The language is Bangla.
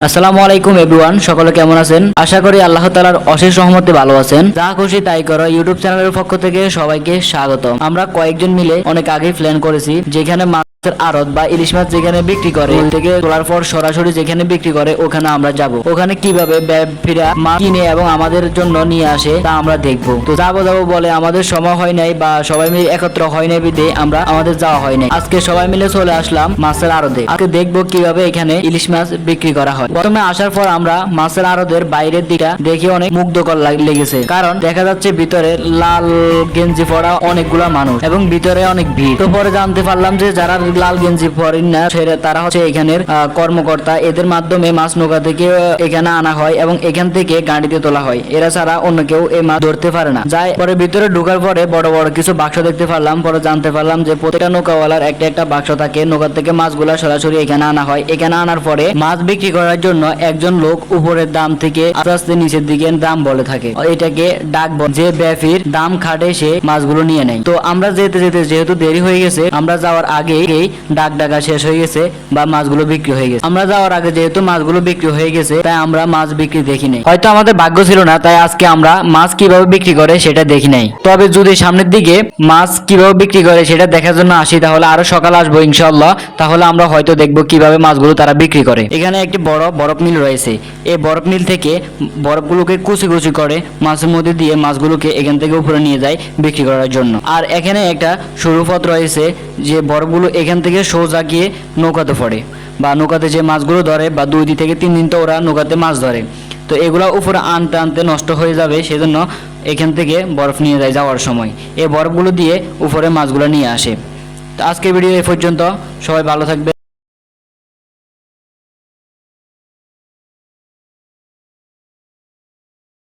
আসসালামু আলাইকুম এভরিওয়ান, সকলে কেমন আছেন? আশা করি আল্লাহ তাআলার অশেষ রহমতে ভালো আছেন। যা খুশি তাই করো ইউটিউব চ্যানেলের পক্ষ থেকে সবাইকে স্বাগতম। আমরা কয়েকজন মিলে অনেক আগেই প্ল্যান করেছি যেখানে মাছের আড়ত বা ইলিশ মাছ যেখানে বিক্রি করে থেকে তোলার পর সরাসরি যেখানে বিক্রি করে ওখানে আমরা যাব। ওখানে কিভাবে ব্যবসায়ীরা মাছ কিনে এবং আমাদের জন্য নিয়ে আসে তা আমরা দেখবো। তো যাবো বলে আমাদের সময় হয় নাই বা সবাই মিলে একত্র হয় নাই বিধে আমাদের যাওয়া হয় নাই। আজকে সবাই মিলে চলে আসলাম মাছের আড়তে। আজকে দেখবো কিভাবে এখানে ইলিশ মাছ বিক্রি করা হয়। প্রথমে আসার পর আমরা মাছের আড়তের বাইরের দিকটা দেখে অনেক মুগ্ধকর লেগেছে, কারণ দেখা যাচ্ছে ভিতরে লাল গেঞ্জি পরা অনেকগুলা মানুষ এবং ভিতরে অনেক ভিড়। তো পরে জানতে পারলাম যে যারা লাল গেঞ্জি পরেন না তারা হচ্ছে এখানের কর্মকর্তা। এদের মাধ্যমে মাছ নৌকা থেকে এখানে আনা হয় এবং এখান থেকে গাড়িতে তোলা হয়। এরা ছাড়া অন্য কেউ এই মাছ ধরতে পারে না। যাই পরে ভিতরে ঢোকার পরে বড় বড় কিছু বাক্স দেখতে পারলাম। পরে জানতে পারলাম যে প্রত্যেকটা নৌকাওয়ালার একটা একটা বাক্স থাকে। নৌকা থেকে মাছগুলা সরাসরি এখানে আনা হয়। এখানে আনার পরে মাছ বিক্রি করার জন্য একজন লোক উপরের দাম থেকে আস্তে আস্তে নিচের দিকে দাম বলে থাকে। এটাকে ডাক বলে। যে ব্যবসায়ীর দাম খাটে সে মাছগুলো নিয়ে নেয়। তো আমরা যেতে যেতে যেহেতু দেরি হয়ে গেছে, আমরা যাওয়ার আগেই ডাক ডাকা শেষ হয়ে গেছে বা মাছগুলো বিক্রি হয়ে গেছে। আমরা যাওয়ার আগে যেহেতু মাছগুলো বিক্রি হয়ে গেছে তাই আমরা মাছ বিক্রি দেখি নাই। হয়তো আমাদের ভাগ্য ছিল না, তাই আজকে আমরা মাছ কিভাবে বিক্রি করে সেটা দেখি নাই। তবে যদি সামনের দিকে মাছ কিভাবে বিক্রি করে সেটা দেখার জন্য আসি তাহলে আরো সকালে আসবো ইনশাআল্লাহ। তাহলে আমরা হয়তো দেখবো কিভাবে মাছগুলো তারা বিক্রি করে। এখানে একটি বড় বরফ মিল রয়েছে। এই বরফ মিল থেকে বরফগুলোকে কুচি কুচি করে মাছের মধ্যে দিয়ে মাছগুলোকে এখান থেকে উপরে নিয়ে যায় বিক্রি করার জন্য। আর এখানে একটা সরু পথ রয়েছে যে বরফগুলো এখান থেকে সোজা গিয়ে নৌকাতে পড়ে বা নৌকাতে যে মাছগুলো ধরে বা 2 থেকে 3 দিন তো ওরা নৌকাতে মাছ ধরে। তো এগুলো উপরে আনতে আনতে নষ্ট হয়ে যাবে, সেজন্য এখান থেকে বরফ নিয়ে যায় যাওয়ার সময়। এই বরফগুলো দিয়ে উপরে মাছগুলো নিয়ে আসে। তো আজকের ভিডিও এ পর্যন্ত। সবাই ভালো থাকবে।